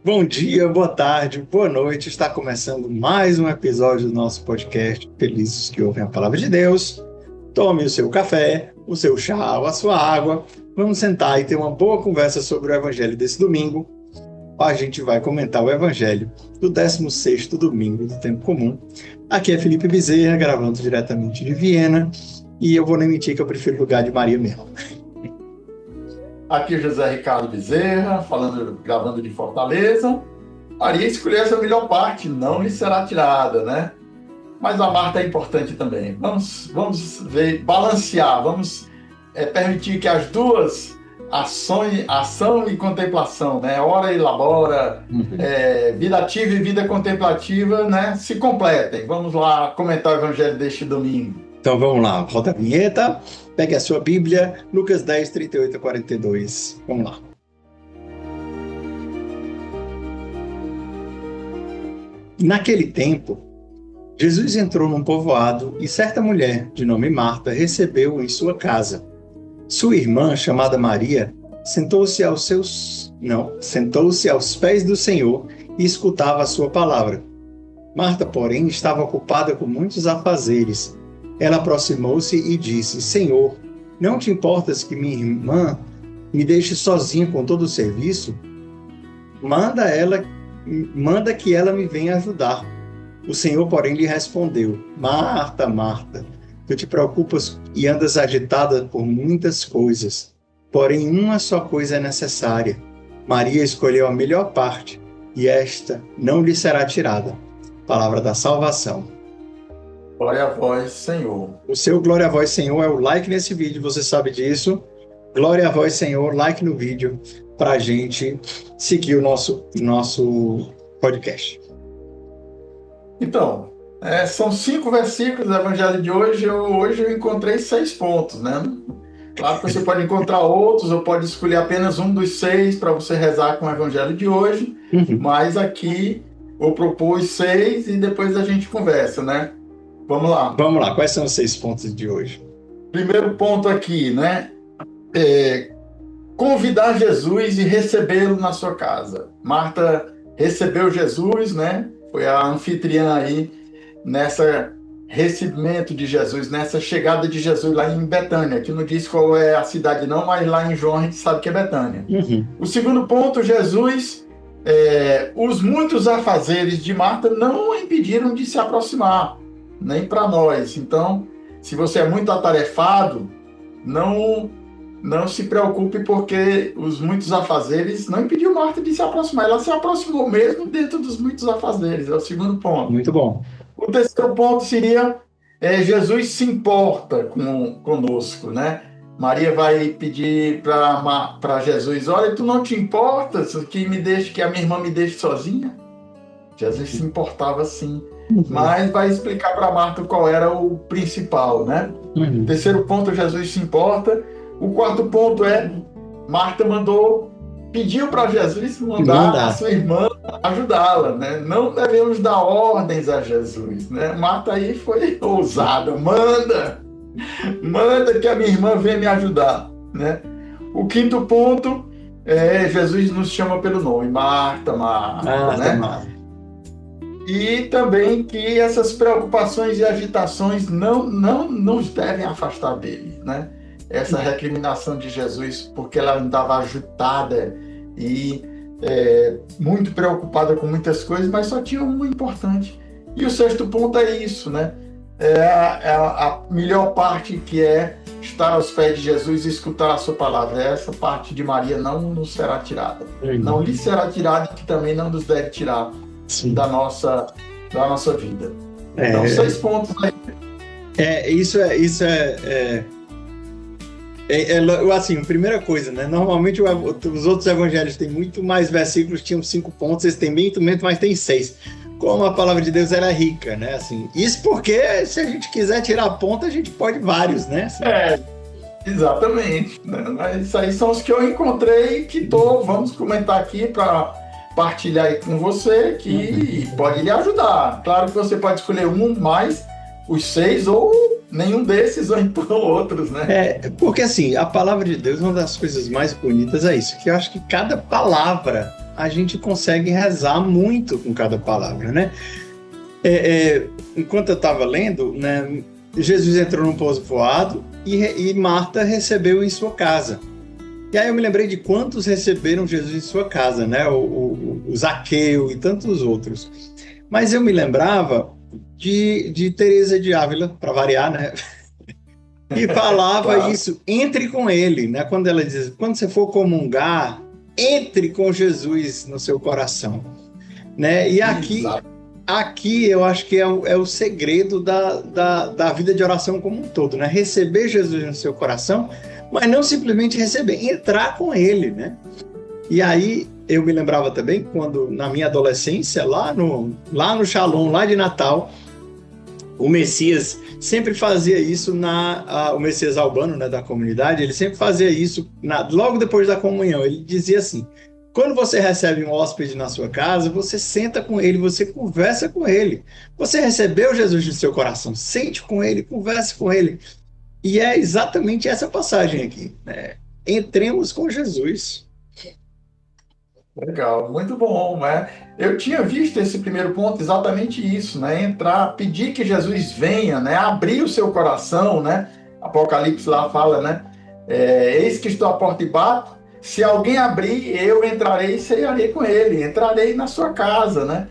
Bom dia, boa tarde, boa noite. Está começando mais um episódio do nosso podcast Felizes que Ouvem a Palavra de Deus. Tome o seu café, o seu chá ou a sua água. Vamos sentar e ter uma boa conversa sobre o Evangelho desse domingo. A gente vai comentar o Evangelho do 16º domingo do Tempo Comum. Aqui é Felipe Bezerra, gravando diretamente de Viena. E eu vou nem mentir que eu prefiro o lugar de Maria mesmo. Aqui é José Ricardo Bezerra, gravando de Fortaleza. Maria escolheu essa melhor parte, não lhe será tirada, né? Mas a Marta é importante também. Vamos ver, balancear, vamos permitir que as duas ação e contemplação, né? Ora e labora, vida ativa e vida contemplativa, né? Se completem. Vamos lá comentar o Evangelho deste domingo. Então vamos lá, roda a vinheta, pegue a sua Bíblia, Lucas 10, 38 a 42. Vamos lá. Naquele tempo, Jesus entrou num povoado e certa mulher, de nome Marta, recebeu-o em sua casa. Sua irmã, chamada Maria, sentou-se aos pés do Senhor e escutava a sua palavra. Marta, porém, estava ocupada com muitos afazeres. Ela aproximou-se e disse: Senhor, não te importas que minha irmã me deixe sozinha com todo o serviço? Manda que ela me venha ajudar. O Senhor, porém, lhe respondeu: Marta, Marta, tu te preocupas e andas agitada por muitas coisas. Porém, uma só coisa é necessária. Maria escolheu a melhor parte, e esta não lhe será tirada. Palavra da salvação. Glória a vós, Senhor. O seu Glória a vós, Senhor, é o like nesse vídeo, você sabe disso. Glória a vós, Senhor, like no vídeo, para a gente seguir o nosso podcast. Então, são 5 versículos do Evangelho de hoje. Hoje eu encontrei 6 pontos, né? Claro que você pode encontrar outros, ou pode escolher apenas um dos 6 para você rezar com o Evangelho de hoje. Mas aqui eu propus 6 e depois a gente conversa, né? Vamos lá. Vamos lá, quais são os 6 pontos de hoje? Primeiro ponto aqui, né? Convidar Jesus e recebê-lo na sua casa. Marta recebeu Jesus, né? Foi a anfitriã aí nessa recebimento de Jesus, nessa chegada de Jesus lá em Betânia, que não diz qual é a cidade não, mas lá em João a gente sabe que é Betânia. O segundo ponto, Jesus, os muitos afazeres de Marta não a impediram de se aproximar, nem para nós. Então, se você é muito atarefado, não se preocupe, porque os muitos afazeres não impediu Marta de se aproximar. Ela se aproximou mesmo dentro dos muitos afazeres. É o segundo ponto. Muito bom. O terceiro ponto seria Jesus se importa conosco, né? Maria vai pedir para Jesus: olha, tu não te importas que a minha irmã me deixe sozinha? Jesus se importava sim. Mas vai explicar para Marta qual era o principal, né? Terceiro ponto, Jesus se importa. O quarto ponto Marta pediu para Jesus mandar a sua irmã ajudá-la, né? Não devemos dar ordens a Jesus, né? Marta aí foi ousada: manda que a minha irmã venha me ajudar, né? O quinto ponto Jesus nos chama pelo nome: Marta, né? Marta. E também que essas preocupações e agitações não nos devem afastar dele, né? Essa recriminação de Jesus, porque ela andava agitada e muito preocupada com muitas coisas, mas só tinha uma importante. E o sexto ponto é isso, né? A melhor parte, que é estar aos pés de Jesus e escutar a sua palavra. Essa parte de Maria não nos será tirada. Não lhe será tirada, e que também não nos deve tirar da nossa vida. Então, 6 pontos aí. Assim, primeira coisa, né? Normalmente os outros evangelhos têm muito mais versículos, tinham 5 pontos, eles têm muito menos, mas tem 6. Como a palavra de Deus era rica, né? Assim, isso porque, se a gente quiser tirar ponto, a gente pode vários, né? Assim. Exatamente. Né? Mas isso aí são os que eu encontrei, que vamos comentar aqui para partilhar aí com você, que pode lhe ajudar. Claro que você pode escolher um, mais os 6, ou nenhum desses, ou então outros, né? Porque assim, a palavra de Deus, uma das coisas mais bonitas é isso, que eu acho que cada palavra a gente consegue rezar muito com cada palavra, né? Enquanto eu estava lendo, né, Jesus entrou num povoado e Marta recebeu em sua casa. E aí eu me lembrei de quantos receberam Jesus em sua casa, né? O Zaqueu e tantos outros. Mas eu me lembrava de Teresa de Ávila, para variar, né? E falava Claro. isso, entre com ele, né? Quando ela diz, quando você for comungar, entre com Jesus no seu coração, né? E aqui eu acho que é o segredo da vida de oração como um todo, né? Receber Jesus no seu coração, mas não simplesmente receber, entrar com ele, né? E aí eu me lembrava também quando, na minha adolescência, lá no Shalom, lá de Natal, o Messias sempre fazia isso o Messias Albano, né, da comunidade, ele sempre fazia isso logo depois da comunhão. Ele dizia assim: quando você recebe um hóspede na sua casa, você senta com ele, você conversa com ele. Você recebeu Jesus no seu coração, sente com ele, converse com ele. E é exatamente essa passagem aqui, né? Entremos com Jesus. Legal, muito bom, né? Eu tinha visto esse primeiro ponto, exatamente isso, né? Entrar, pedir que Jesus venha, né? Abrir o seu coração, né? Apocalipse lá fala, né? Eis que estou à porta e bato. Se alguém abrir, eu entrarei e cearei com ele, entrarei na sua casa, né?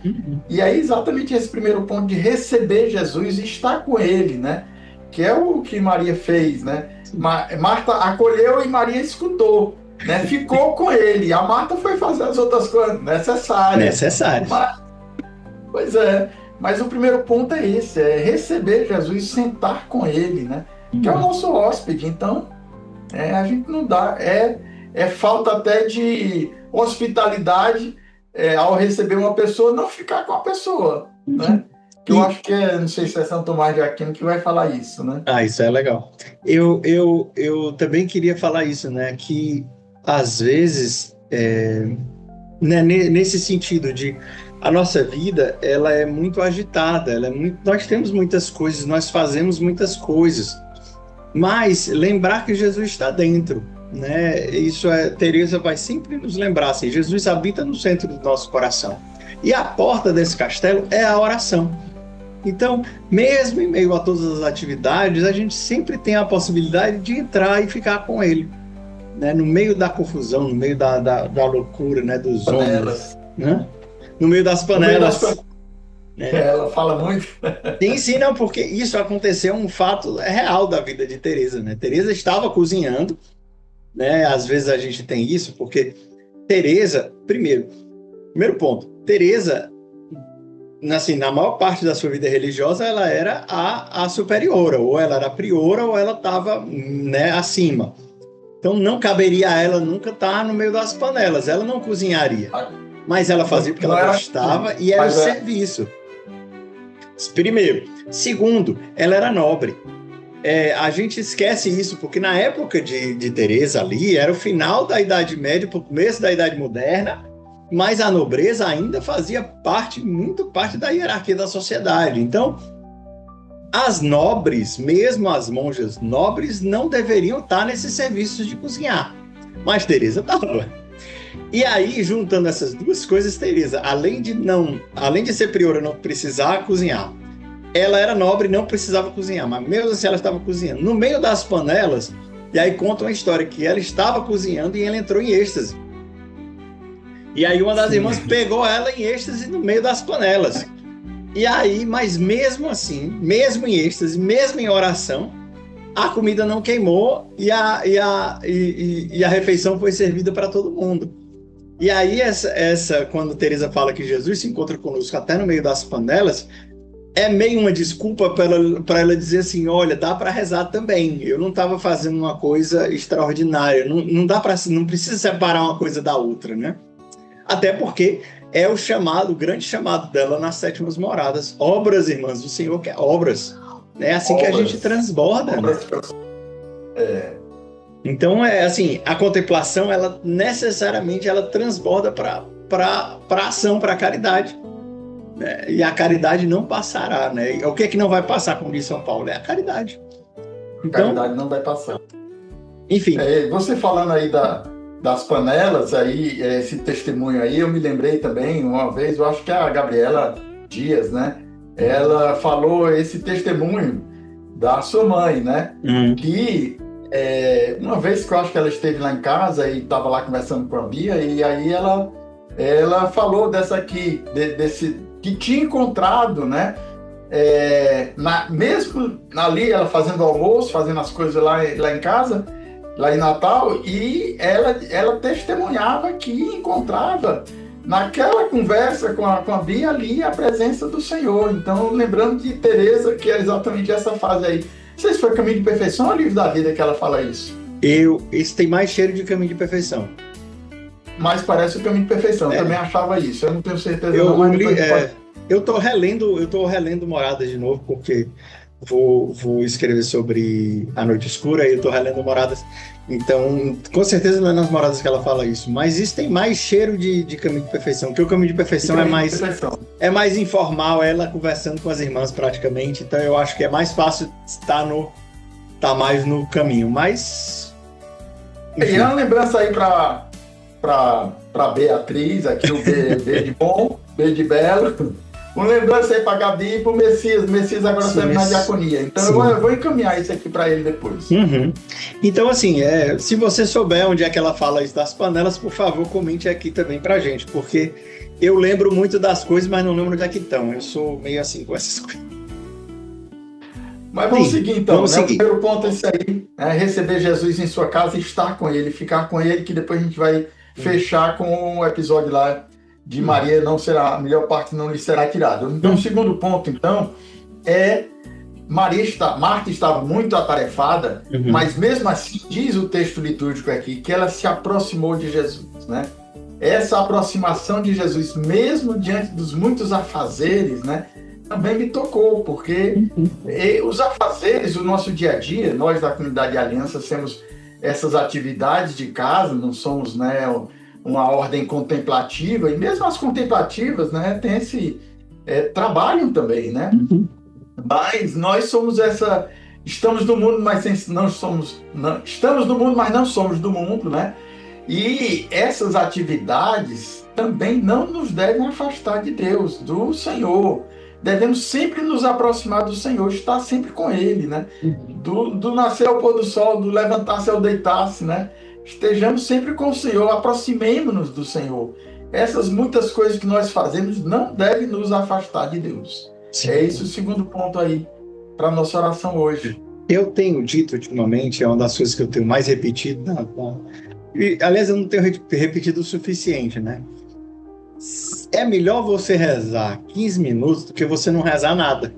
E aí exatamente esse primeiro ponto de receber Jesus e estar com ele, né? Que é o que Maria fez, né? Marta acolheu e Maria escutou. Né, ficou com ele. A Marta foi fazer as outras coisas necessárias. Pois é. Mas o primeiro ponto é esse: é receber Jesus, sentar com ele, né? Que é o nosso hóspede. Então, a gente não dá. É falta até de hospitalidade ao receber uma pessoa, não ficar com a pessoa, né? Que eu acho que não sei se é São Tomás de Aquino que vai falar isso, né? Isso é legal. Eu também queria falar isso, né? Que às vezes, né, nesse sentido de a nossa vida, ela é muito agitada, nós temos muitas coisas, nós fazemos muitas coisas, mas lembrar que Jesus está dentro, né? Isso Teresa vai sempre nos lembrar, assim, Jesus habita no centro do nosso coração, e a porta desse castelo é a oração. Então, mesmo em meio a todas as atividades, a gente sempre tem a possibilidade de entrar e ficar com ele, né? No meio da confusão, no meio da loucura, né? Dos homens, né? No meio das panelas. Ela fala muito. Sim, não, porque isso aconteceu, um fato real da vida de Teresa, né? Teresa estava cozinhando, né? Às vezes a gente tem isso, porque Teresa, primeiro ponto, Teresa, assim, na maior parte da sua vida religiosa, ela era a superiora, ou ela era a priora, ou ela estava, né, acima. Então não caberia a ela nunca estar no meio das panelas, ela não cozinharia. Mas ela fazia porque ela gostava e era o serviço. Primeiro. Segundo, ela era nobre. A gente esquece isso, porque na época de Teresa ali, era o final da Idade Média, o começo da Idade Moderna, mas a nobreza ainda fazia muito parte da hierarquia da sociedade. Então, as nobres, mesmo as monjas nobres, não deveriam estar nesses serviços de cozinhar. Mas Teresa estava. E aí, juntando essas duas coisas, Teresa, além de ser priora, não precisar cozinhar, ela era nobre e não precisava cozinhar, mas mesmo assim ela estava cozinhando. No meio das panelas, e aí conta uma história que ela estava cozinhando e ela entrou em êxtase. E aí uma das irmãs pegou ela em êxtase no meio das panelas. E aí, mas mesmo assim, mesmo em êxtase, mesmo em oração, a comida não queimou e a refeição foi servida para todo mundo. E aí, quando Teresa fala que Jesus se encontra conosco até no meio das panelas, é meio uma desculpa para ela dizer assim: olha, dá para rezar também. Eu não estava fazendo uma coisa extraordinária. Não precisa separar uma coisa da outra, né? Até porque é o grande chamado dela nas sétimas moradas. Obras, irmãs do Senhor, que é obras. É assim que a gente transborda. Né? Então, assim, a contemplação, ela necessariamente transborda para a ação, para a caridade. Né? E a caridade não passará. Né? O que é que não vai passar, como diz São Paulo? É a caridade. Então, a caridade não vai passar. Enfim. Você falando aí das panelas, aí, esse testemunho aí, eu me lembrei também, uma vez, eu acho que a Gabriela Dias, né? Ela falou esse testemunho da sua mãe, né? Que uma vez que eu acho que ela esteve lá em casa e estava lá conversando com a Bia, e aí ela falou dessa aqui, desse que tinha encontrado, né? Mesmo ali, ela fazendo almoço, fazendo as coisas lá em casa, lá em Natal, e ela testemunhava que encontrava naquela conversa com a Bia ali a presença do Senhor. Então, lembrando de Teresa, que é exatamente essa fase aí. Não sei se foi Caminho de Perfeição ou Livro da Vida que ela fala isso. Esse tem mais cheiro de Caminho de Perfeição. Mas parece o Caminho de Perfeição, eu também achava isso. Eu não tenho certeza. Eu estou relendo Moradas de novo, porque vou escrever sobre A Noite Escura e eu estou relendo Moradas. Então, com certeza não é nas Moradas que ela fala isso, mas isso tem mais cheiro de Caminho de Perfeição, porque o Caminho de Perfeição é mais informal, ela conversando com as irmãs praticamente, então eu acho que é mais fácil estar mais no caminho, mas... Enfim. E uma lembrança aí para Beatriz, aqui o B de bom, B de belo. Uma lembrança aí para Gabi e para o Messias. O Messias agora serve na diaconia. Então eu vou encaminhar isso aqui para ele depois. Então, assim, se você souber onde é que ela fala isso das panelas, por favor, comente aqui também pra gente, porque eu lembro muito das coisas, mas não lembro onde é que estão. Eu sou meio assim com essas coisas. Mas vamos seguir então. O primeiro ponto é esse aí: receber Jesus em sua casa e estar com ele, ficar com ele, que depois a gente vai fechar com o episódio lá de Maria, a melhor parte não lhe será tirada. Então, o segundo ponto, então, Marta estava muito atarefada, mas mesmo assim, diz o texto litúrgico aqui, que ela se aproximou de Jesus, né? Essa aproximação de Jesus, mesmo diante dos muitos afazeres, né, também me tocou, porque os afazeres do nosso dia a dia, nós da comunidade de Aliança temos essas atividades de casa, não somos, né, uma ordem contemplativa, e mesmo as contemplativas, né, tem trabalham também, né? Mas nós somos estamos no mundo, mas estamos no mundo, mas não somos do mundo, né? E essas atividades também não nos devem afastar de Deus, do Senhor. Devemos sempre nos aproximar do Senhor, estar sempre com Ele, né? Do nascer ao pôr do sol, do levantar-se ao deitar-se, né? Estejamos sempre com o Senhor, aproximemo-nos do Senhor. Essas muitas coisas que nós fazemos não devem nos afastar de Deus. Sim. É esse o segundo ponto aí para a nossa oração hoje. Eu tenho dito ultimamente, é uma das coisas que eu tenho mais repetido, e, aliás, eu não tenho repetido o suficiente, né? É melhor você rezar 15 minutos do que você não rezar nada.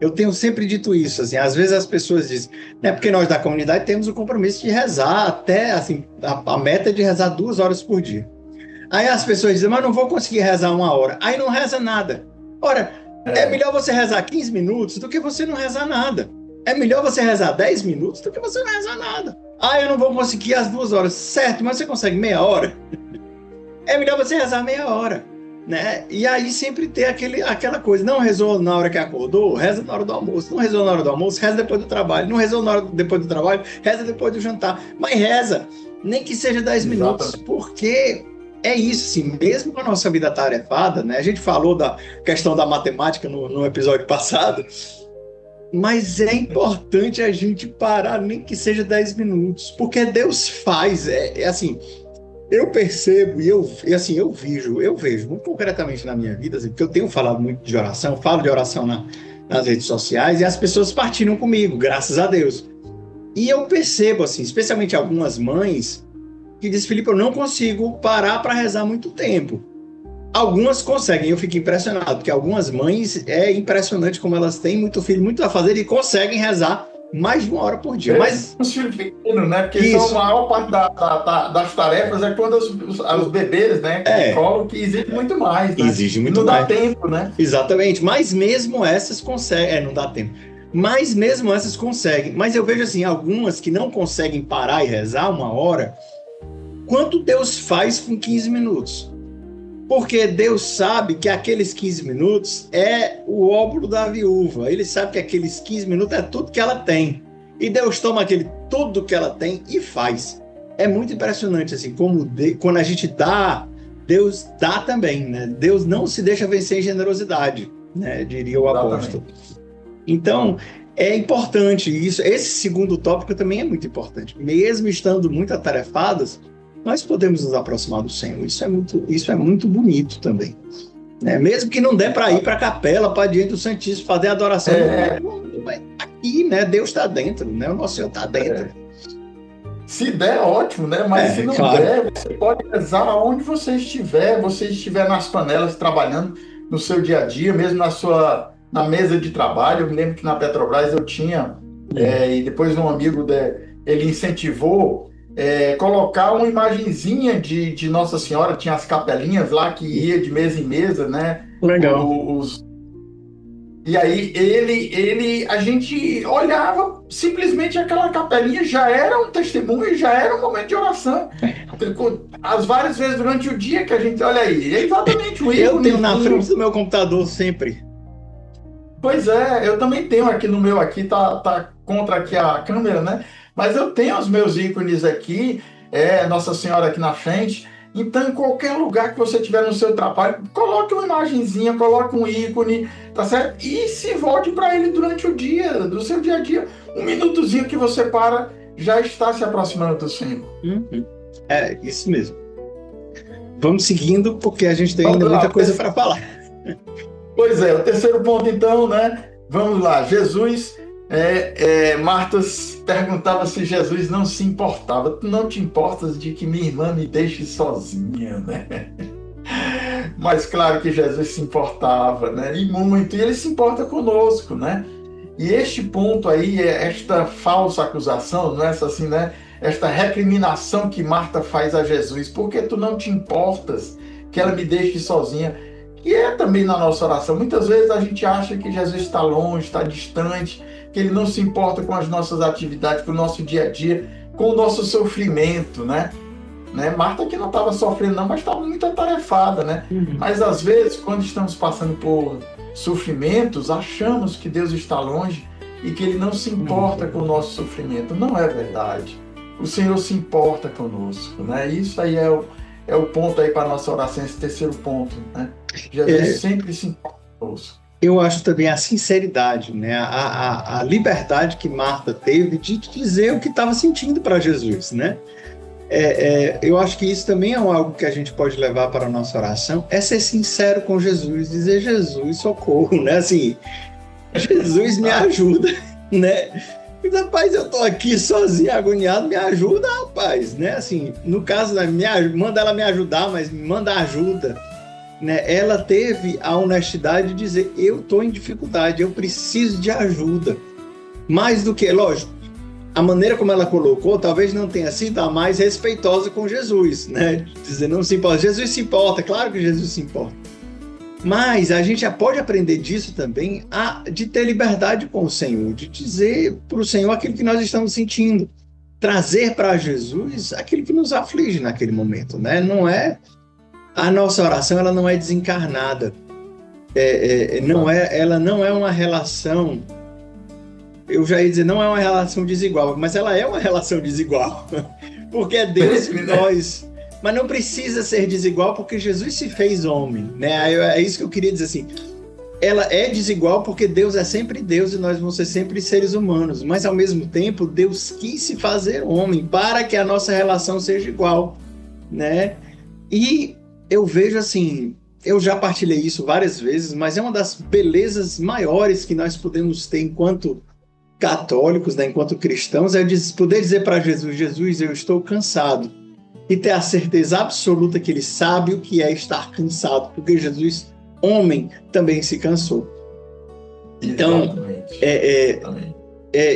Eu tenho sempre dito isso, assim, às vezes as pessoas dizem, né, porque nós da comunidade temos o compromisso de rezar até, assim, a meta é de rezar 2 horas por dia. Aí as pessoas dizem, mas não vou conseguir rezar 1 hora. Aí não reza nada. Ora, é melhor você rezar 15 minutos do que você não rezar nada. É melhor você rezar 10 minutos do que você não rezar nada. Eu não vou conseguir as 2 horas. Certo, mas você consegue meia hora? É melhor você rezar meia hora. Né? E aí sempre ter aquela coisa, não rezou na hora que acordou, reza na hora do almoço, não rezou na hora do almoço, reza depois do trabalho, não rezou depois do trabalho, reza depois do jantar, mas reza, nem que seja 10 minutos, porque é isso, assim, mesmo com a nossa vida tarefada, né? A gente falou da questão da matemática no episódio passado, mas é importante a gente parar, nem que seja 10 minutos, porque Deus faz, assim... Eu percebo e eu vejo muito concretamente na minha vida, assim, porque eu tenho falado muito de oração, falo de oração nas redes sociais e as pessoas partilham comigo, graças a Deus. E eu percebo, assim, especialmente algumas mães, que dizem, Felipe, eu não consigo parar para rezar muito tempo. Algumas conseguem, eu fico impressionado, porque algumas mães, é impressionante como elas têm muito filho, muito a fazer e conseguem rezar mais de 1 hora por dia. Mas os filhos pequenos, né? Porque a maior parte das tarefas é quando os bebês, né? Que exige muito mais. Né? Exige muito mais. Não dá tempo, né? Exatamente. Mas mesmo essas conseguem. Não dá tempo. Mas mesmo essas conseguem. Mas eu vejo assim, algumas que não conseguem parar e rezar 1 hora, quanto Deus faz com 15 minutos? Porque Deus sabe que aqueles 15 minutos é o óbolo da viúva. Ele sabe que aqueles 15 minutos é tudo que ela tem. E Deus toma tudo que ela tem e faz. é muito impressionante, assim, como quando a gente dá, Deus dá também, né? Deus não se deixa vencer em generosidade, né? Diria o apóstolo. Então, é importante isso. Esse segundo tópico também é muito importante. Mesmo estando muito atarefados, nós podemos nos aproximar do Senhor. Isso é muito bonito também. Né? Mesmo que não dê para ir para a capela, para diante do Santíssimo, fazer adoração, aqui, né? Deus está dentro, né? O nosso Senhor está dentro. Se der, ótimo, né? Mas se não der, você pode rezar onde você estiver nas panelas trabalhando no seu dia a dia, mesmo na mesa de trabalho. Eu me lembro que na Petrobras eu tinha, e depois um amigo ele incentivou colocar uma imagenzinha de Nossa Senhora, tinha as capelinhas lá que ia de mesa em mesa, né? Legal. E aí a gente olhava, simplesmente aquela capelinha já era um testemunho, já era um momento de oração. As várias vezes durante o dia que a gente olha aí, é exatamente o ícone. Eu tenho na frente do meu computador sempre. Pois é, eu também tenho aqui no meu, aqui tá contra aqui a câmera, né? Mas eu tenho os meus ícones aqui, Nossa Senhora aqui na frente. Então, em qualquer lugar que você tiver no seu trabalho, coloque uma imagenzinha, coloque um ícone, tá certo? E se volte para ele durante o dia, do seu dia a dia. Um minutozinho que você para, já está se aproximando do Senhor. É isso mesmo. Vamos seguindo, porque a gente tem ainda muita coisa para falar. Pois é, o terceiro ponto então, né? Vamos lá, Jesus... Marta perguntava se Jesus não se importava. Tu não te importas de que minha irmã me deixe sozinha, né? Mas claro que Jesus se importava, né? E muito, e ele se importa conosco, né? E este ponto aí, esta falsa acusação, não é assim, né? Esta recriminação que Marta faz a Jesus, porque tu não te importas que ela me deixe sozinha, que é também na nossa oração. Muitas vezes a gente acha que Jesus está longe, está distante, que ele não se importa com as nossas atividades, com o nosso dia a dia, com o nosso sofrimento, né? Marta que não estava sofrendo não, mas estava muito atarefada, né? Mas às vezes, quando estamos passando por sofrimentos, achamos que Deus está longe e que ele não se importa com o nosso sofrimento. Não é verdade. O Senhor se importa conosco, né? Isso aí é o ponto aí para a nossa oração, esse terceiro ponto, né? Jesus sempre se importa conosco. Eu acho também a sinceridade, né? A liberdade que Marta teve de dizer o que estava sentindo para Jesus, né? Eu acho que isso também é algo que a gente pode levar para a nossa oração, é ser sincero com Jesus, dizer: Jesus, socorro, né? Assim, Jesus, me ajuda, né? Rapaz, eu tô aqui sozinho, agoniado, me ajuda, rapaz, né? Assim, no caso, manda ela me ajudar, mas me manda ajuda. Né, ela teve a honestidade de dizer: eu estou em dificuldade, eu preciso de ajuda. Mais do que, lógico, a maneira como ela colocou talvez não tenha sido a mais respeitosa com Jesus, né? Dizer: não se importa. Jesus se importa, claro que Jesus se importa. Mas a gente já pode aprender disso também, de ter liberdade com o Senhor, de dizer para o Senhor aquilo que nós estamos sentindo, trazer para Jesus aquilo que nos aflige naquele momento, né? Não é... A nossa oração, ela não é desencarnada. Ela não é uma relação... Eu já ia dizer, não é uma relação desigual, mas ela é uma relação desigual. Porque é Deus que nós... Mas não precisa ser desigual porque Jesus se fez homem, né? É isso que eu queria dizer, assim. Ela é desigual porque Deus é sempre Deus e nós vamos ser sempre seres humanos. Mas, ao mesmo tempo, Deus quis se fazer homem para que a nossa relação seja igual, né? E eu vejo assim, eu já partilhei isso várias vezes, mas é uma das belezas maiores que nós podemos ter enquanto católicos, né, enquanto cristãos, é poder dizer para Jesus: Jesus, eu estou cansado. E ter a certeza absoluta que ele sabe o que é estar cansado, porque Jesus, homem, também se cansou. Então,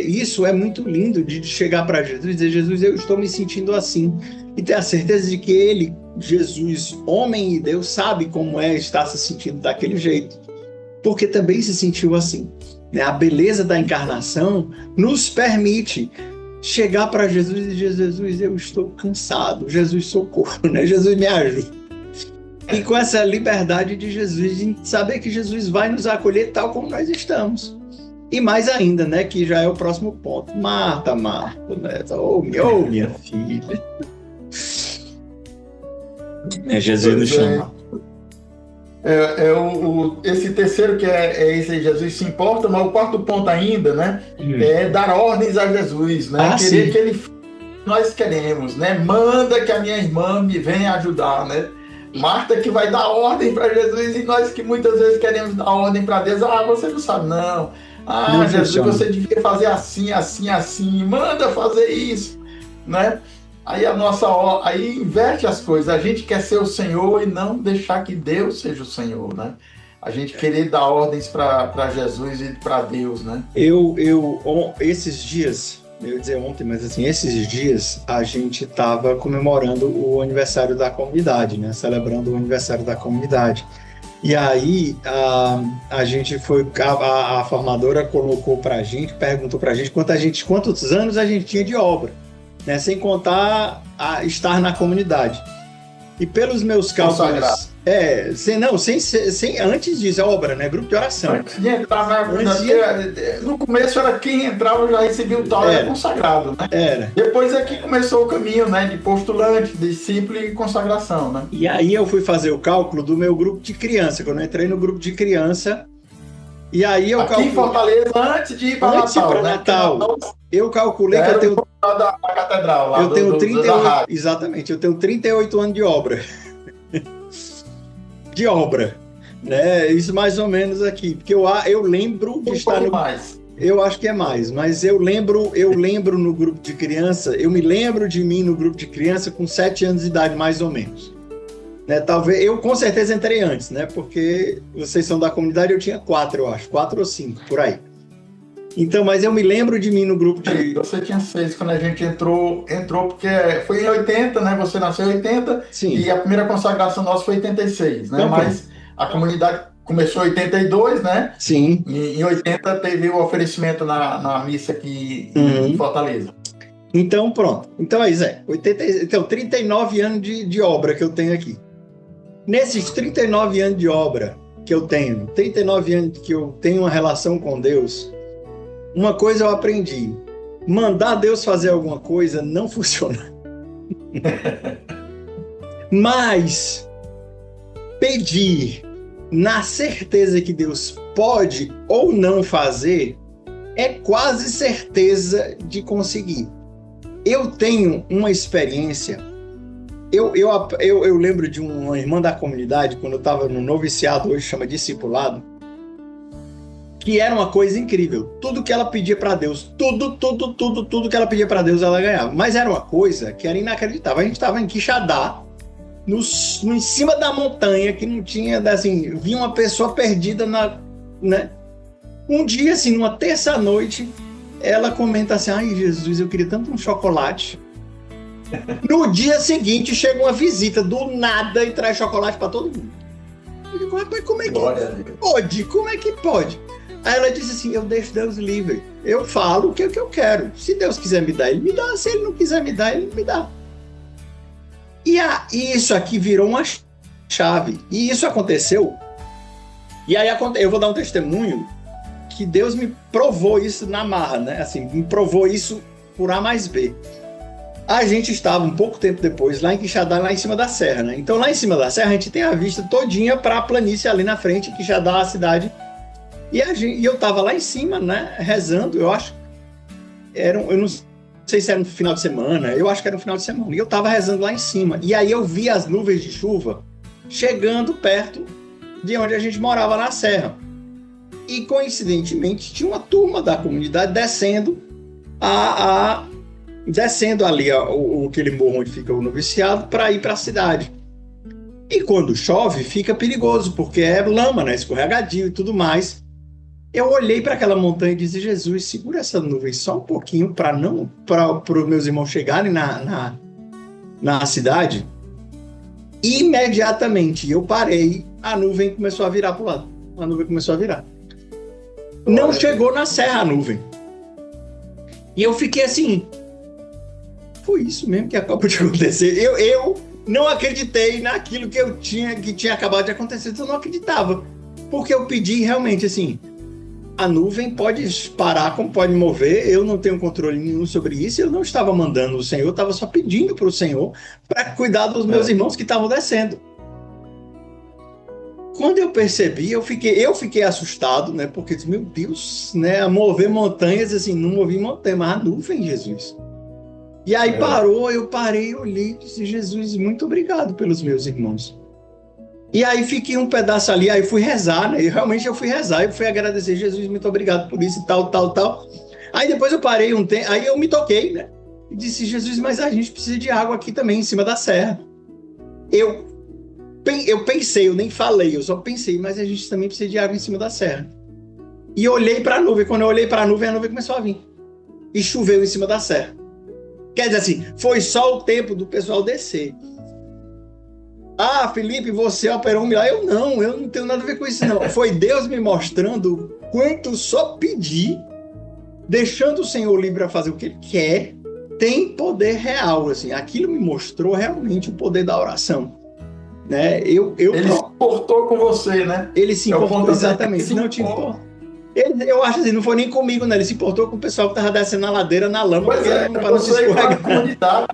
isso é muito lindo, de chegar para Jesus e dizer: Jesus, eu estou me sentindo assim. E ter a certeza de que ele, Jesus, homem e Deus, sabe como é estar se sentindo daquele jeito. Porque também se sentiu assim. Né? A beleza da encarnação nos permite chegar para Jesus e dizer: Jesus, eu estou cansado. Jesus, socorro, né? Jesus, me ajuda. E com essa liberdade de Jesus, de saber que Jesus vai nos acolher tal como nós estamos. E mais ainda, né, que já é o próximo ponto. Marta, né? Minha filha. Jesus nos chama. Esse terceiro que é esse aí, Jesus se importa, mas o quarto ponto ainda, né, é dar ordens a Jesus, né, querer que ele nós queremos, né, manda que a minha irmã me venha ajudar, né. Marta que vai dar ordem para Jesus e nós que muitas vezes queremos dar ordem para Deus, você não sabe não, não Jesus, funciona. Você devia fazer assim, assim, assim, manda fazer isso, né. Aí aí inverte as coisas. A gente quer ser o Senhor e não deixar que Deus seja o Senhor, né? A gente querer dar ordens para Jesus e para Deus, né? Esses dias, eu ia dizer ontem, mas assim, esses dias a gente estava comemorando o aniversário da comunidade, né? Celebrando o aniversário da comunidade. E aí a gente foi, a formadora colocou pra gente, perguntou pra gente quantos anos a gente tinha de obra. Né, sem contar estar na comunidade. E pelos meus cálculos... antes disso, é obra, né? Grupo de oração. No começo era quem entrava já recebia o tal, era consagrado, né? Era. Depois é que começou o caminho, né? De postulante, discípulo e consagração, né? E aí eu fui fazer o cálculo do meu grupo de criança, quando eu entrei no grupo de criança. E aí eu calculei... Aqui em Fortaleza, antes de ir para Natal, né? Natal. Eu calculei que eu tenho... Da catedral, lá eu tenho 38, exatamente, eu tenho 38 anos de obra. De obra, né? Isso mais ou menos aqui, porque eu lembro de estar no... mais. Eu acho que é mais, mas eu lembro no grupo de criança, eu me lembro de mim no grupo de criança com 7 anos de idade, mais ou menos. Né? Talvez, eu com certeza entrei antes, né? Porque vocês são da comunidade, eu tinha 4, eu acho, 4 ou 5, por aí. Então, mas eu me lembro de mim no grupo de... Você tinha 6 quando a gente entrou porque foi em 80, né? Você nasceu em 80. Sim. E a primeira consagração nossa foi em 86, né? Então, mas a comunidade começou em 82, né? Sim. E em 80 teve o oferecimento na missa aqui em Fortaleza. Então, pronto. Então é isso, 39 anos de obra que eu tenho aqui. Nesses 39 anos de obra que eu tenho, 39 anos que eu tenho uma relação com Deus... Uma coisa eu aprendi: mandar Deus fazer alguma coisa não funciona. Mas pedir na certeza que Deus pode ou não fazer é quase certeza de conseguir. Eu tenho uma experiência. Eu lembro de uma irmã da comunidade, quando eu estava no noviciado, hoje chama discipulado, que era uma coisa incrível. Tudo que ela pedia para Deus, tudo que ela pedia para Deus, ela ganhava. Mas era uma coisa que era inacreditável. A gente estava em Quixadá, em cima da montanha, que não tinha, assim, vinha uma pessoa perdida né? Um dia, assim, numa terça-noite, ela comenta assim: ai, Jesus, eu queria tanto um chocolate. No dia seguinte, chega uma visita do nada e traz chocolate para todo mundo. Eu digo: rapaz, como é que pode? Como é que pode? Aí ela disse assim: eu deixo Deus livre. Eu falo o que eu quero. Se Deus quiser me dar, Ele me dá. Se Ele não quiser me dar, Ele não me dá. E isso aqui virou uma chave. E isso aconteceu. E aí eu vou dar um testemunho que Deus me provou isso na marra, né? Assim, me provou isso por A mais B. A gente estava um pouco tempo depois lá em Quixadá, lá em cima da serra, né? Então lá em cima da serra a gente tem a vista todinha para a planície ali na frente, Quixadá, a cidade. E eu estava lá em cima, né, rezando, eu acho, eu não sei se era no final de semana, eu acho que era no final de semana, e eu estava rezando lá em cima, e aí eu vi as nuvens de chuva chegando perto de onde a gente morava na serra, e coincidentemente tinha uma turma da comunidade descendo descendo ali aquele morro onde fica o noviciado para ir para a cidade. E quando chove fica perigoso, porque é lama, né, escorregadio e tudo mais. Eu olhei para aquela montanha e disse: Jesus, segura essa nuvem só um pouquinho para os meus irmãos chegarem na cidade. E imediatamente eu parei, a nuvem começou a virar para o lado. A nuvem começou a virar. Não chegou na serra a nuvem. E eu fiquei assim: foi isso mesmo que acabou de acontecer. Eu não acreditei naquilo que tinha acabado de acontecer. Eu não acreditava. Porque eu pedi realmente assim: a nuvem pode parar, como pode mover, eu não tenho controle nenhum sobre isso, eu não estava mandando o Senhor, eu estava só pedindo para o Senhor para cuidar dos meus irmãos que estavam descendo. Quando eu percebi, eu fiquei assustado, né? Porque, meu Deus, né? A mover montanhas, assim, não movi montanha, mas a nuvem, Jesus. E aí parou, eu parei, olhei e disse, Jesus, muito obrigado pelos meus irmãos. E aí fiquei um pedaço ali, aí fui rezar, né? E realmente eu fui rezar, eu fui agradecer, Jesus, muito obrigado por isso e tal, tal, tal. Aí depois eu parei um tempo, aí eu me toquei, né? E disse, Jesus, mas a gente precisa de água aqui também, em cima da serra. Eu pensei, eu nem falei, eu só pensei, mas a gente também precisa de água em cima da serra. E eu olhei para a nuvem, quando eu olhei para a nuvem começou a vir. E choveu em cima da serra. Quer dizer assim, foi só o tempo do pessoal descer. Ah, Felipe, você operou um milagre. Eu não tenho nada a ver com isso, não. Foi Deus me mostrando quanto só pedir, deixando o Senhor livre a fazer o que Ele quer, tem poder real. Assim. Aquilo me mostrou realmente o poder da oração. Né? Ele se importou com você, né? Ele se importou, exatamente. Não te importa. Eu acho assim, não foi nem comigo, né? Ele se importou com o pessoal que estava descendo na ladeira, na lama, para não se escorregar.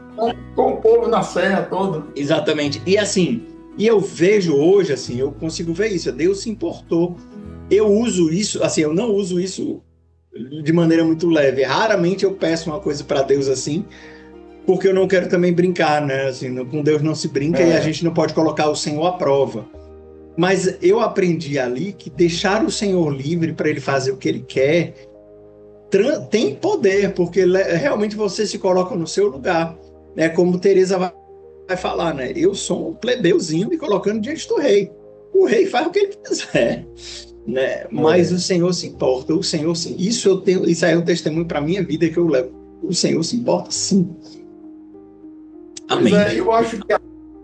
Com o povo na serra toda. Exatamente. E assim, eu vejo hoje, assim, eu consigo ver isso. Deus se importou. Eu uso isso, assim, eu não uso isso de maneira muito leve. Raramente eu peço uma coisa para Deus assim, porque eu não quero também brincar, né? Assim, com Deus não se brinca e a gente não pode colocar o Senhor à prova. Mas eu aprendi ali que deixar o Senhor livre para Ele fazer o que Ele quer tem poder, porque realmente você se coloca no seu lugar. Né? Como Teresa vai falar, né? Eu sou um plebeuzinho me colocando diante do rei. O rei faz o que ele quiser. Né? Mas o Senhor se importa. O Senhor sim. Isso aí é um testemunho para a minha vida que eu levo. O Senhor se importa sim. Amém. Eu acho que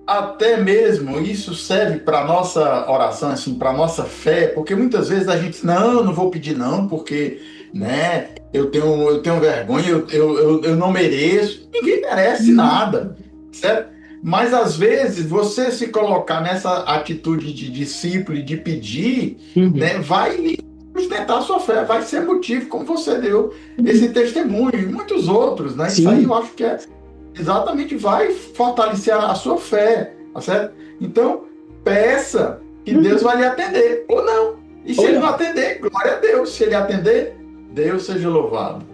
até mesmo isso serve para a nossa oração, assim, para a nossa fé, porque muitas vezes a gente não vou pedir não, porque né, eu tenho vergonha, eu não mereço, ninguém merece nada, certo? Mas às vezes você se colocar nessa atitude de discípulo e de pedir, né, vai sustentar a sua fé, vai ser motivo, como você deu esse testemunho e muitos outros, né? Isso aí eu acho que exatamente vai fortalecer a sua fé, tá certo? Então, peça que Deus vai lhe atender, ou não. E se ele não atender, glória a Deus. Se ele atender, Deus seja louvado.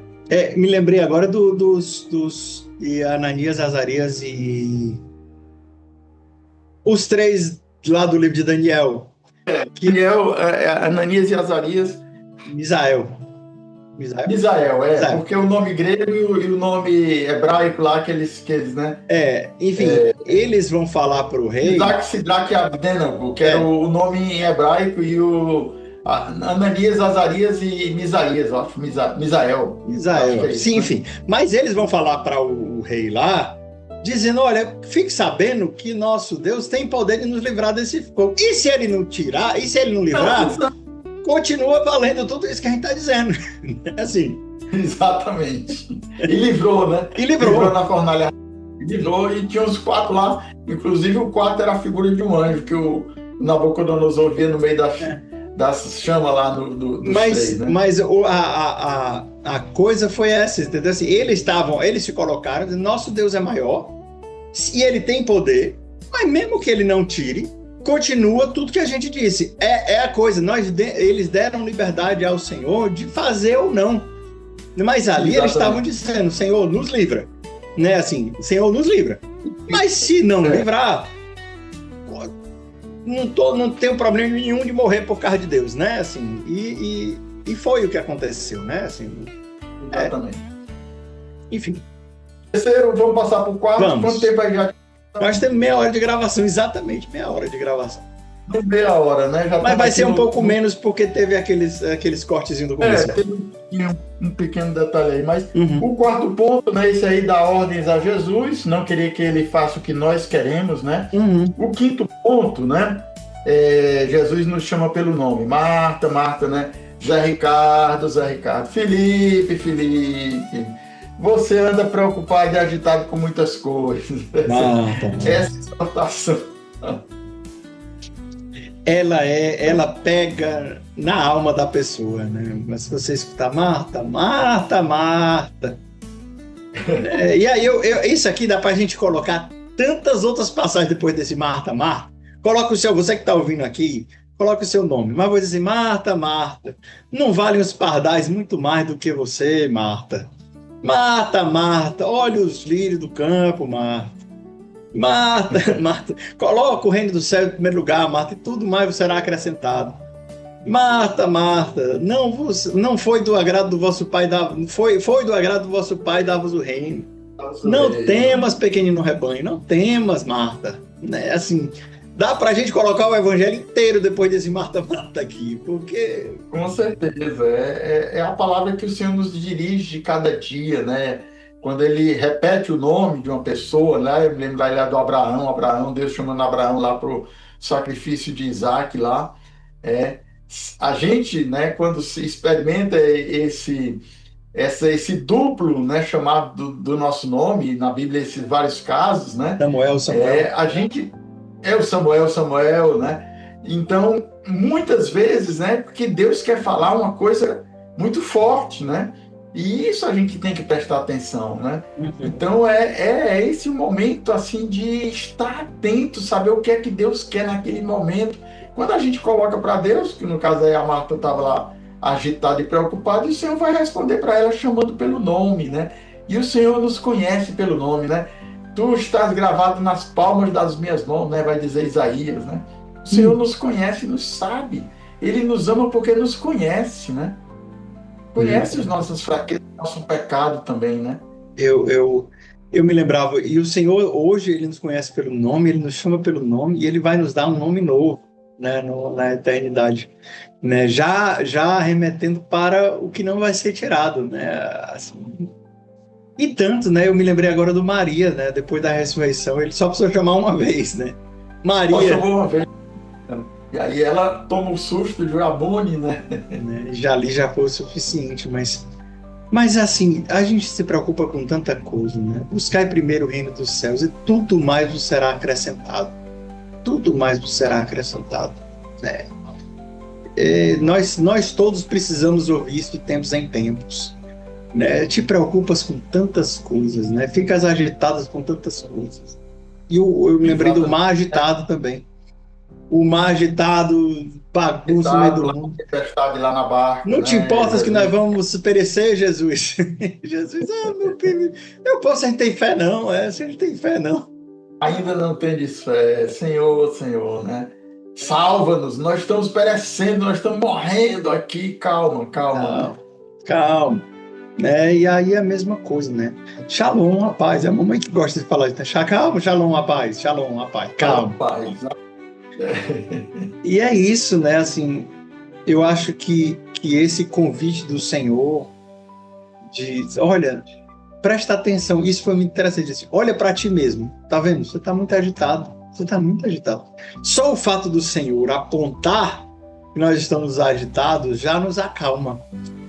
Me lembrei agora dos Ananias, Azarias e os três lá do livro de Daniel. Daniel, Ananias e Azarias. Misael, porque o nome grego e o nome hebraico lá, que eles né? Enfim, eles vão falar para o rei... Sidraque e Abdenago, que era o nome em hebraico, e o Ananias, Azarias e Misaías, eu acho, Misael. Sim, enfim. Mas eles vão falar para o rei lá, dizendo, olha, fique sabendo que nosso Deus tem poder de nos livrar desse fogo. E se ele não tirar, e se ele não livrar... continua valendo tudo isso que a gente está dizendo. Assim. Exatamente. E livrou, né? Livrou na fornalha. Livrou e tinha uns 4 lá. Inclusive o quarto era a figura de um anjo que o Nabucodonosor via no meio das chamas lá dos três, né? Mas a coisa foi essa, entendeu? Assim, eles se colocaram, nosso Deus é maior, e ele tem poder, mas mesmo que ele não tire, continua tudo que a gente disse. É a coisa, eles deram liberdade ao Senhor de fazer ou não. Mas ali eles estavam dizendo, Senhor, nos livra. Né? Assim, Senhor, nos livra. Mas se não livrar, não tenho problema nenhum de morrer por causa de Deus, né? Assim, e foi o que aconteceu, né? Assim, exatamente. Enfim. Terceiro, vamos passar para o quarto. Vamos. Quanto tempo aí já? Nós temos meia hora de gravação, exatamente meia hora de gravação. Meia hora, né? Mas vai ser um pouco menos porque teve aqueles cortezinhos do começo. Teve um pequeno detalhe aí. Mas o quarto ponto, né? Esse aí dá ordens a Jesus, não querer que ele faça o que nós queremos, né? O quinto ponto, né? Jesus nos chama pelo nome. Marta, né? Zé Ricardo, Felipe. Você anda preocupado e agitado com muitas coisas. Essa exaltação. ela pega na alma da pessoa, né? Mas se você escutar Marta, Marta, Marta. E aí, isso aqui dá pra gente colocar tantas outras passagens depois desse Marta, Marta. Coloca o seu, você que está ouvindo aqui, coloca o seu nome. Mas vou dizer assim, Marta, Marta. Não valem os pardais muito mais do que você, Marta. Marta, Marta, olha os lírios do campo, Marta. Marta, Marta, coloca o reino do céu em primeiro lugar, Marta, e tudo mais será acrescentado. Marta, Marta, não foi do agrado do vosso pai, foi do agrado do vosso pai dar-vos o reino. Não temas, pequenino rebanho, não temas, Marta. Né? Assim, dá pra gente colocar o evangelho inteiro depois desse Marta, Marta aqui, porque... Com certeza, é a palavra que o Senhor nos dirige cada dia, né? Quando ele repete o nome de uma pessoa, né? Eu me lembro lá do Abraão, Deus chamando Abraão lá para o sacrifício de Isaac lá. A gente, né, quando se experimenta esse duplo, né, chamado do nosso nome, na Bíblia esses vários casos, né? Samuel. A gente é o Samuel, né? Então, muitas vezes, né, porque Deus quer falar uma coisa muito forte, né? E isso a gente tem que prestar atenção, né? Então, é esse momento, assim, de estar atento, saber o que é que Deus quer naquele momento. Quando a gente coloca para Deus, que no caso aí a Marta estava lá agitada e preocupada, e o Senhor vai responder para ela chamando pelo nome, né? E o Senhor nos conhece pelo nome, né? Tu estás gravado nas palmas das minhas mãos, né? Vai dizer Isaías, né? O Senhor nos conhece e nos sabe. Ele nos ama porque nos conhece, né? Conhece as nossas fraquezas, nosso pecado também, né? Eu me lembrava, e o Senhor hoje, ele nos conhece pelo nome, ele nos chama pelo nome, e ele vai nos dar um nome novo, né, na eternidade, né? Já remetendo para o que não vai ser tirado, né? Assim, e tanto, né? Eu me lembrei agora do Maria, né? Depois da ressurreição, ele só precisou chamar uma vez, né? Maria. Só chamou uma vez. E aí ela toma um susto de Rabone, né? Já foi o suficiente, mas assim, a gente se preocupa com tanta coisa, né? Buscai primeiro o reino dos céus e tudo mais vos será acrescentado. Tudo mais vos será acrescentado, né? Nós todos precisamos ouvir isso de tempos em tempos, né? Te preocupas com tantas coisas, né? Ficas agitadas com tantas coisas. E eu me lembrei do mar agitado também. O mar agitado, bagunça no meio do mundo. Tempestade lá na barca. Não te importas que nós vamos perecer, Jesus? Jesus, meu filho, a gente tem fé não, a gente tem fé não. Ainda não tendes fé, Senhor, né? Salva-nos, nós estamos perecendo, nós estamos morrendo aqui, calma. Né? E aí é a mesma coisa, né? Shalom, a paz. É a mamãe que gosta de falar isso, né? Calma, shalom, a paz. Shalom, a paz. Calma. E é isso, né? Assim, eu acho que esse convite do Senhor diz, olha, presta atenção, isso foi muito interessante. Assim, olha para ti mesmo, tá vendo? Você está muito agitado. Só o fato do Senhor apontar que nós estamos agitados já nos acalma,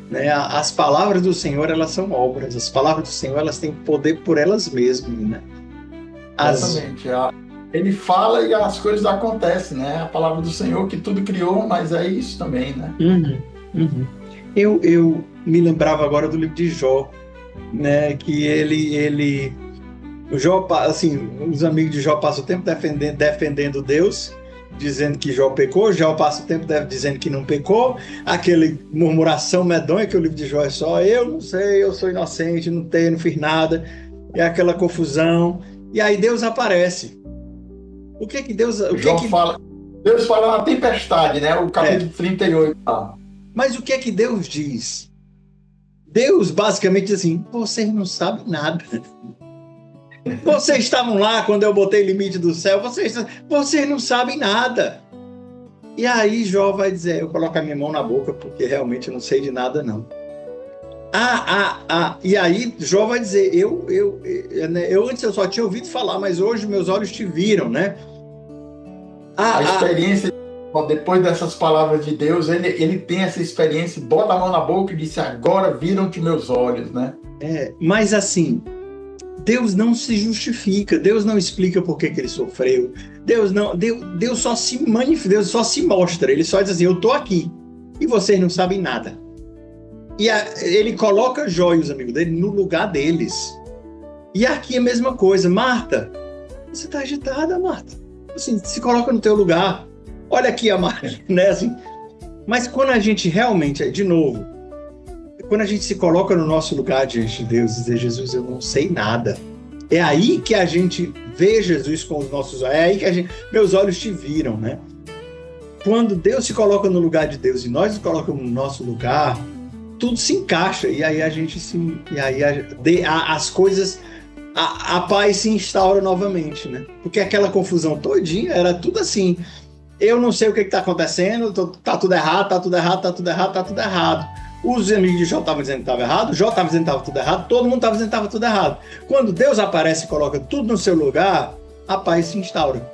né? As palavras do Senhor, elas são obras. As palavras do Senhor, elas têm poder por elas mesmas, né? Exatamente. Ele fala e as coisas acontecem, né? A palavra do Senhor que tudo criou, mas é isso também, né? Eu me lembrava agora do livro de Jó, né? Que o Jó, assim, os amigos de Jó passam o tempo defendendo Deus, dizendo que Jó pecou. Jó passa o tempo dizendo que não pecou. Aquele murmuração medonha que o livro de Jó é só eu não sei, eu sou inocente, não fiz nada. É aquela confusão. E aí Deus aparece. O que que Deus... Deus fala na tempestade, né? O capítulo 38. Mas o que é que Deus diz? Deus basicamente diz assim, vocês não sabem nada. Vocês estavam lá quando eu botei limite do céu, vocês não sabem nada. E aí Jó vai dizer, eu coloco a minha mão na boca porque realmente eu não sei de nada não. E aí Jó vai dizer, eu antes eu só tinha ouvido falar, mas hoje meus olhos te viram, né? A experiência, depois dessas palavras de Deus, ele tem essa experiência, bota a mão na boca e disse, agora viram-te meus olhos, né? Mas assim, Deus não se justifica, Deus não explica por que ele sofreu, Deus só se manifesta, Deus só se mostra, ele só diz assim, eu estou aqui, e vocês não sabem nada. E ele coloca Jó e os amigos dele no lugar deles. E aqui é a mesma coisa. Marta, você está agitada, Marta. Assim, se coloca no teu lugar. Olha aqui a Marta, né? Assim, mas quando a gente realmente, de novo, quando a gente se coloca no nosso lugar diante de Deus e dizer, Jesus, eu não sei nada. É aí que a gente vê Jesus com os nossos olhos. É aí que meus olhos te viram, né? Quando Deus se coloca no lugar de Deus e nós nos colocamos no nosso lugar, tudo se encaixa. E aí a gente as coisas... A paz se instaura novamente, né? Porque aquela confusão todinha era tudo assim. Eu não sei o que está acontecendo, tá tudo errado, tá tudo errado, tá tudo errado, tá tudo errado. Os amigos de Jó estavam dizendo que estava errado, Jó estava dizendo que estava tudo errado, todo mundo estava dizendo que estava tudo errado. Quando Deus aparece e coloca tudo no seu lugar, a paz se instaura.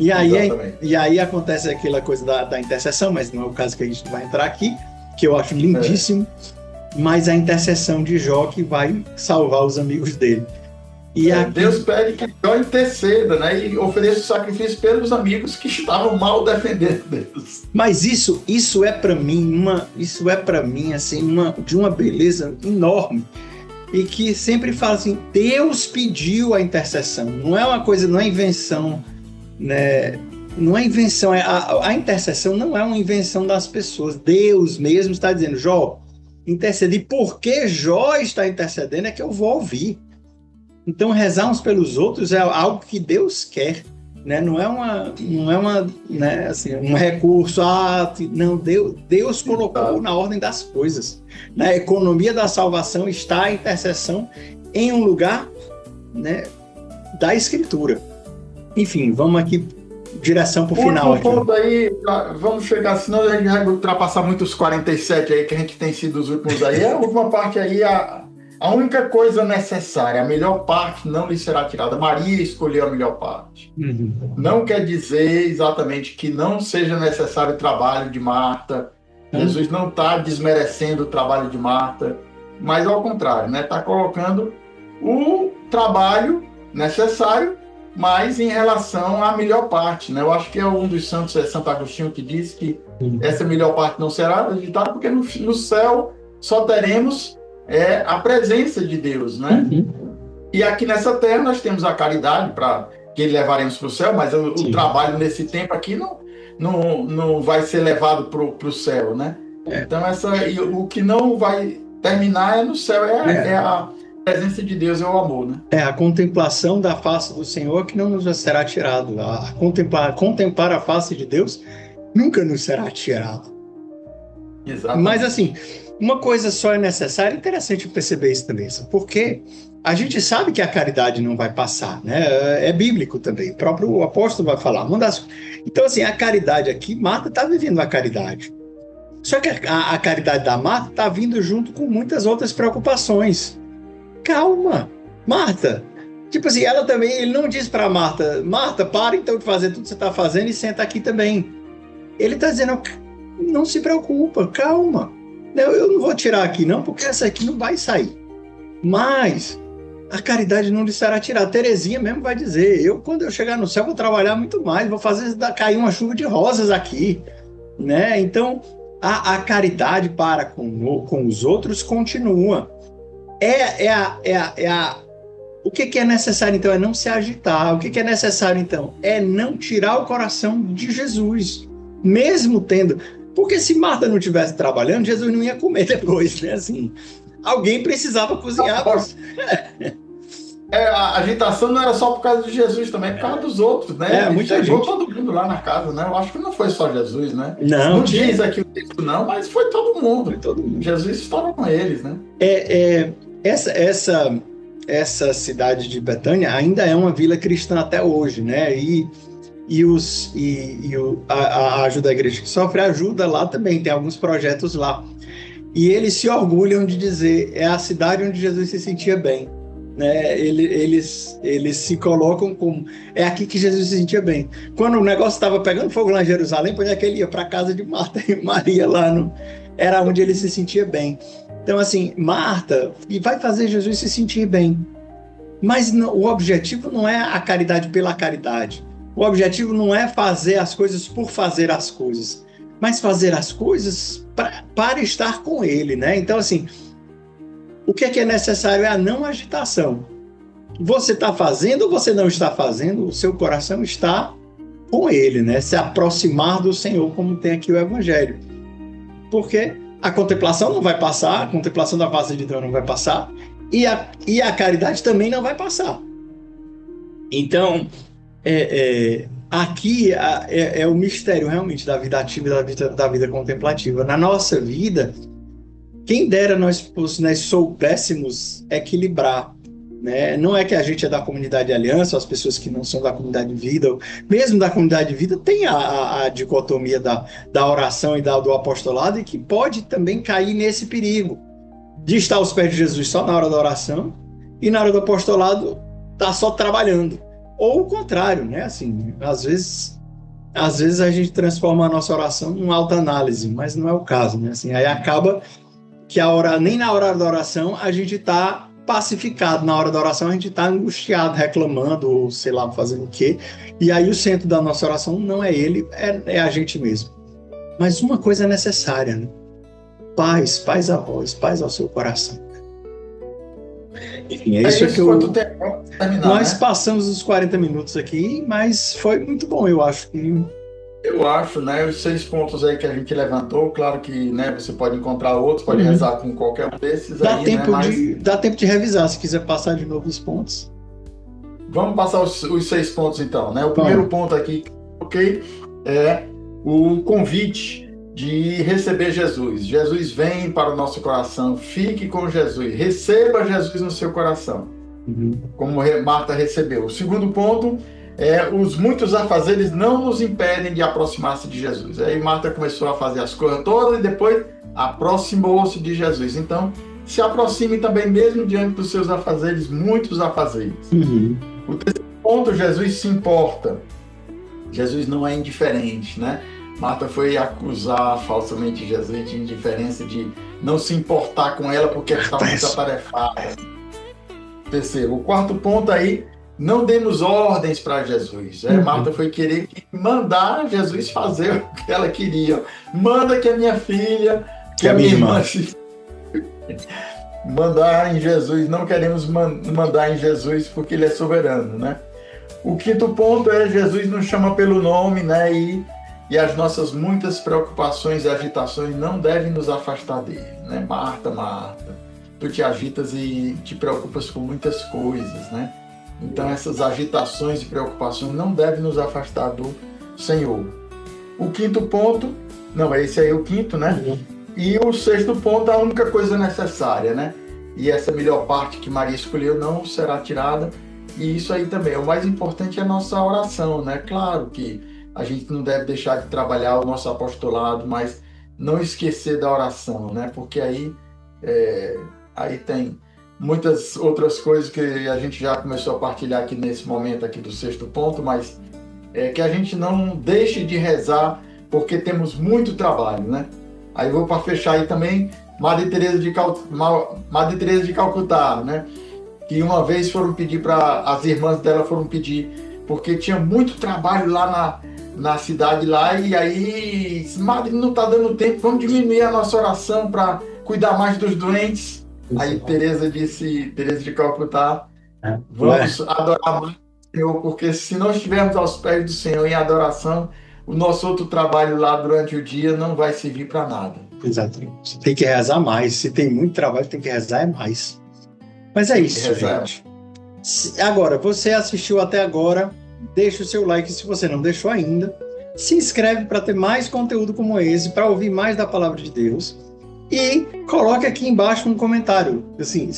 E aí acontece aquela coisa da intercessão, mas não é o caso que a gente vai entrar aqui, que eu acho lindíssimo. Mas a intercessão de Jó que vai salvar os amigos dele. E aqui... Deus pede que Jó interceda, né? E ofereça o sacrifício pelos amigos que estavam mal defendendo Deus. Mas isso é para mim assim, de uma beleza enorme. E que sempre fala assim, Deus pediu a intercessão. Não é uma coisa, não é invenção, né? Não é invenção, a intercessão não é uma invenção das pessoas. Deus mesmo está dizendo, Jó, interceder. E porque Jó está intercedendo é que eu vou ouvir. Então, rezar uns pelos outros é algo que Deus quer, né? Não é né, assim, um recurso. Não, Deus colocou na ordem das coisas. Na economia da salvação está a intercessão em um lugar, né, da Escritura. Enfim, vamos aqui direção para o final. Ponto aí, vamos chegar, senão a gente vai ultrapassar muito os 47 aí, que a gente tem sido os últimos aí. A última parte aí, a única coisa necessária, a melhor parte não lhe será tirada. Maria escolheu a melhor parte. Não quer dizer exatamente que não seja necessário o trabalho de Marta. Jesus não está desmerecendo o trabalho de Marta, mas ao contrário, né? Está colocando o trabalho necessário, mas em relação à melhor parte, né? Eu acho que é um dos santos, é Santo Agostinho, que diz que essa melhor parte não será editada, porque no céu só teremos a presença de Deus, né? E aqui nessa terra nós temos a caridade para que levaremos para o céu, mas o trabalho nesse tempo aqui não vai ser levado para o céu, né? Então o que não vai terminar no céu, a presença de Deus, é o amor, né? É a contemplação da face do Senhor que não nos será tirado. Contemplar a face de Deus nunca nos será tirado. Exatamente. Mas assim, uma coisa só é necessária, interessante perceber isso também, porque a gente sabe que a caridade não vai passar, né? É bíblico também, o próprio apóstolo vai falar. Então assim, a caridade aqui, Marta está vivendo a caridade. Só que a caridade da Marta está vindo junto com muitas outras preocupações. Calma, Marta. Tipo assim, ele não diz para Marta, para então de fazer tudo que você está fazendo e senta aqui também. Ele está dizendo, não se preocupa, calma. Eu não vou tirar aqui não, porque essa aqui não vai sair. Mas a caridade não lhe será tirada. Terezinha mesmo vai dizer, quando eu chegar no céu vou trabalhar muito mais, vou fazer cair uma chuva de rosas aqui, né? Então a caridade para com os outros continua. O que é necessário, então? É não se agitar. O que é necessário, então? É não tirar o coração de Jesus. Mesmo tendo... Porque se Marta não estivesse trabalhando, Jesus não ia comer depois, né? Assim, alguém precisava cozinhar. A agitação não era só por causa de Jesus também, por causa dos outros, né? Muita chegou gente. Todo mundo lá na casa, né? Eu acho que não foi só Jesus, né? Não diz aqui o texto não, mas foi todo mundo. Jesus estava com eles, né? Essa cidade de Betânia ainda é uma vila cristã até hoje, né? A Ajuda à Igreja que Sofre ajuda lá também, tem alguns projetos lá. E eles se orgulham de dizer, é a cidade onde Jesus se sentia bem. Né? Eles se colocam como, é aqui que Jesus se sentia bem. Quando o negócio estava pegando fogo lá em Jerusalém, por que ele ia para a casa de Marta e Maria lá, era onde ele se sentia bem. Então assim, Marta vai fazer Jesus se sentir bem. Mas o objetivo não é a caridade pela caridade. O objetivo não é fazer as coisas por fazer as coisas, mas fazer as coisas para estar com Ele, né? Então, assim, o que é necessário é a não agitação. Você está fazendo ou você não está fazendo, o seu coração está com Ele, né? Se aproximar do Senhor, como tem aqui o Evangelho. Porque a contemplação não vai passar, a contemplação da face de Deus não vai passar, e a caridade também não vai passar. Então, aqui é o mistério realmente da vida ativa e da vida contemplativa. Na nossa vida, quem dera nós soubéssemos equilibrar, né? Não é que a gente é da comunidade de aliança, as pessoas que não são da comunidade de vida, mesmo da comunidade de vida, tem a dicotomia da oração e do apostolado, e que pode também cair nesse perigo de estar aos pés de Jesus só na hora da oração e na hora do apostolado tá só trabalhando. Ou o contrário, né? Assim, às vezes a gente transforma a nossa oração numa autoanálise, mas não é o caso, né? Assim, aí acaba que nem na hora da oração a gente está pacificado, na hora da oração a gente está angustiado, reclamando, ou sei lá, fazendo o quê. E aí o centro da nossa oração não é Ele, é a gente mesmo. Mas uma coisa é necessária, né? Paz a voz, paz ao seu coração. Enfim, é isso que nós passamos os 40 minutos aqui, mas foi muito bom, eu acho que... Eu acho, né, os 6 pontos aí que a gente levantou, claro que, né, você pode encontrar outros, pode rezar com qualquer um desses aí, dá tempo de revisar, se quiser passar de novo os pontos. Vamos passar os 6 pontos então, né? O primeiro ponto aqui, é o convite de receber Jesus. Jesus vem para o nosso coração, fique com Jesus, receba Jesus no seu coração, como Marta recebeu. O segundo ponto os muitos afazeres não nos impedem de aproximar-se de Jesus. Aí Marta começou a fazer as coisas todas e depois aproximou-se de Jesus. Então, se aproxime também mesmo diante dos seus afazeres, muitos afazeres. O terceiro ponto, Jesus se importa. Jesus não é indiferente, né? Marta foi acusar falsamente Jesus de indiferença, de não se importar com ela porque ela estava muito atarefada. Terceiro, o quarto ponto aí, não demos ordens para Jesus. Marta foi querer mandar Jesus fazer o que ela queria. Manda que a minha filha, que a minha irmã mandar em Jesus. Não queremos mandar em Jesus porque Ele é soberano, né? O quinto ponto é Jesus nos chama pelo nome, né? E as nossas muitas preocupações e agitações não devem nos afastar dele, né? Marta, Marta, tu te agitas e te preocupas com muitas coisas, né? Então essas agitações e preocupações não devem nos afastar do Senhor. O quinto ponto, esse aí é o quinto, né? E o sexto ponto, a única coisa necessária, né? E essa melhor parte que Maria escolheu não será tirada. E isso aí também, o mais importante é a nossa oração, né? Claro que a gente não deve deixar de trabalhar o nosso apostolado, mas não esquecer da oração, né? Porque aí tem muitas outras coisas que a gente já começou a partilhar aqui nesse momento aqui do sexto ponto, mas que a gente não deixe de rezar, porque temos muito trabalho, né? Aí vou para fechar aí também, Madre Teresa de Calcutá, né? Que uma vez foram pedir as irmãs dela foram pedir, porque tinha muito trabalho lá na cidade lá, e aí, Madre, não está dando tempo, vamos diminuir a nossa oração para cuidar mais dos doentes. Aí Teresa de Calcutá, vamos adorar mais o Senhor, porque se nós estivermos aos pés do Senhor em adoração, o nosso outro trabalho lá durante o dia não vai servir para nada. Exatamente. Tem que rezar mais. Se tem muito trabalho, tem que rezar mais. Mas é isso, gente. Agora, você assistiu até agora, deixa o seu like se você não deixou ainda. Se inscreve para ter mais conteúdo como esse, para ouvir mais da Palavra de Deus. E coloque aqui embaixo um comentário. Assim,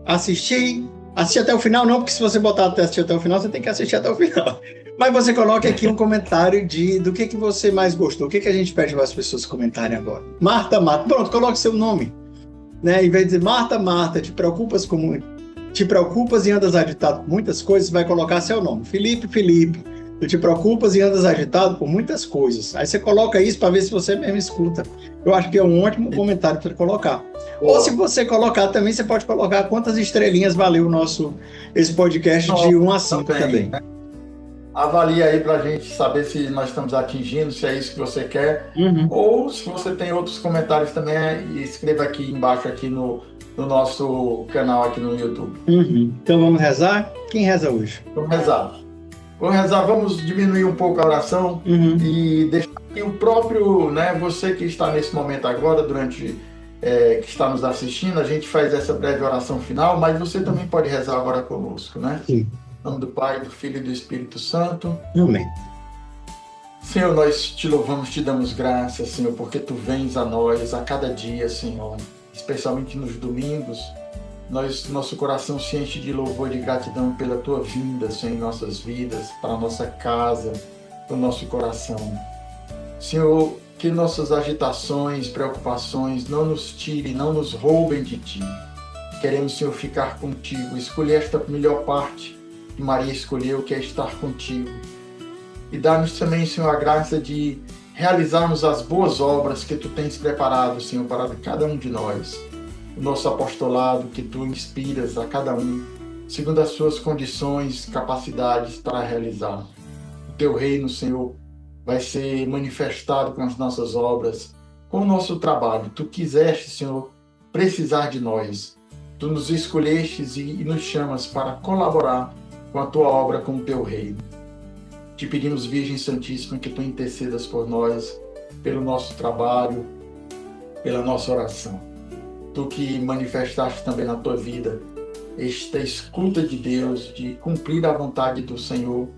assistir até o final, não, porque se você botar até assistir até o final, você tem que assistir até o final. Mas você coloque aqui um comentário do que você mais gostou. O que a gente pede para as pessoas comentarem agora? Marta. Pronto, coloque seu nome. Né? Em vez de dizer Marta, te preocupas e andas agitado com muitas coisas, vai colocar seu nome. Felipe, Tu te preocupas e andas agitado por muitas coisas. Aí você coloca isso para ver se você mesmo escuta. Eu acho que é um ótimo comentário para colocar. Ou se você colocar também, você pode colocar quantas estrelinhas valeu esse podcast de 1 a 5 também. Avalie aí para a gente saber se nós estamos atingindo, se é isso que você quer. Ou se você tem outros comentários também, escreva aqui embaixo aqui no nosso canal aqui no YouTube. Então vamos rezar? Quem reza hoje? Vamos rezar, vamos diminuir um pouco a oração e deixar que o próprio, né, você que está nesse momento agora, que está nos assistindo, a gente faz essa breve oração final, mas você também pode rezar agora conosco, né? Sim. Em nome do Pai, do Filho e do Espírito Santo. Amém. Senhor, nós te louvamos, te damos graças, Senhor, porque tu vens a nós a cada dia, Senhor, especialmente nos domingos. Nosso coração se enche de louvor e de gratidão pela tua vinda, Senhor, em nossas vidas, para a nossa casa, para o nosso coração. Senhor, que nossas agitações, preocupações não nos tirem, não nos roubem de ti. Queremos, Senhor, ficar contigo, escolher esta melhor parte que Maria escolheu, que é estar contigo. E dá-nos também, Senhor, a graça de realizarmos as boas obras que tu tens preparado, Senhor, para cada um de nós. O nosso apostolado que tu inspiras a cada um, segundo as suas condições, capacidades para realizar. O teu reino, Senhor, vai ser manifestado com as nossas obras, com o nosso trabalho. Tu quiseste, Senhor, precisar de nós. Tu nos escolhestes e nos chamas para colaborar com a tua obra, com o teu reino. Te pedimos, Virgem Santíssima, que tu intercedas por nós, pelo nosso trabalho, pela nossa oração. Tu que manifestaste também na tua vida esta escuta de Deus, de cumprir a vontade do Senhor,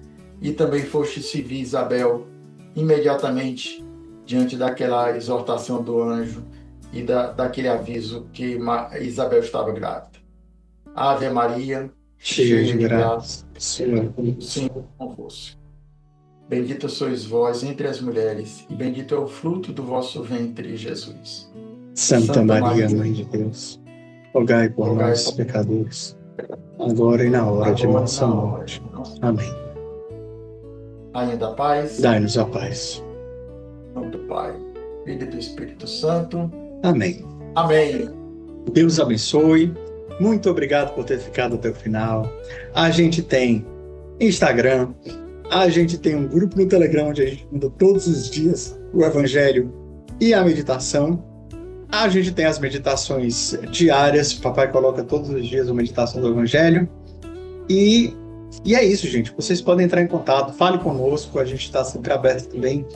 e também foste servir Isabel imediatamente diante daquela exortação do anjo e daquele aviso que Isabel estava grávida. Ave Maria, cheia de graça, o Senhor é convosco. Bendita sois vós entre as mulheres, e bendito é o fruto do vosso ventre, Jesus. Santa Maria, Mãe de Deus, rogai por nós, pecadores, agora e na hora de nossa morte. Amém. Rainha da paz, dai-nos a paz. Em nome do Pai, Filho e do Espírito Santo. Amém. Amém. Deus abençoe. Muito obrigado por ter ficado até o final. A gente tem Instagram, a gente tem um grupo no Telegram onde a gente manda todos os dias o Evangelho e a meditação. A gente tem as meditações diárias, o papai coloca todos os dias uma meditação do Evangelho. E é isso, gente. Vocês podem entrar em contato, fale conosco, a gente está sempre aberto também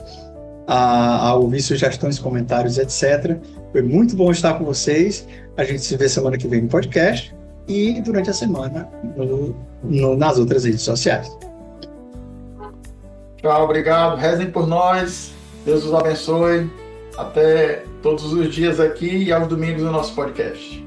a ouvir sugestões, comentários, etc. Foi muito bom estar com vocês. A gente se vê semana que vem no podcast e durante a semana nas outras redes sociais. Tchau, obrigado. Rezem por nós. Deus os abençoe. Até todos os dias aqui e aos domingos no nosso podcast.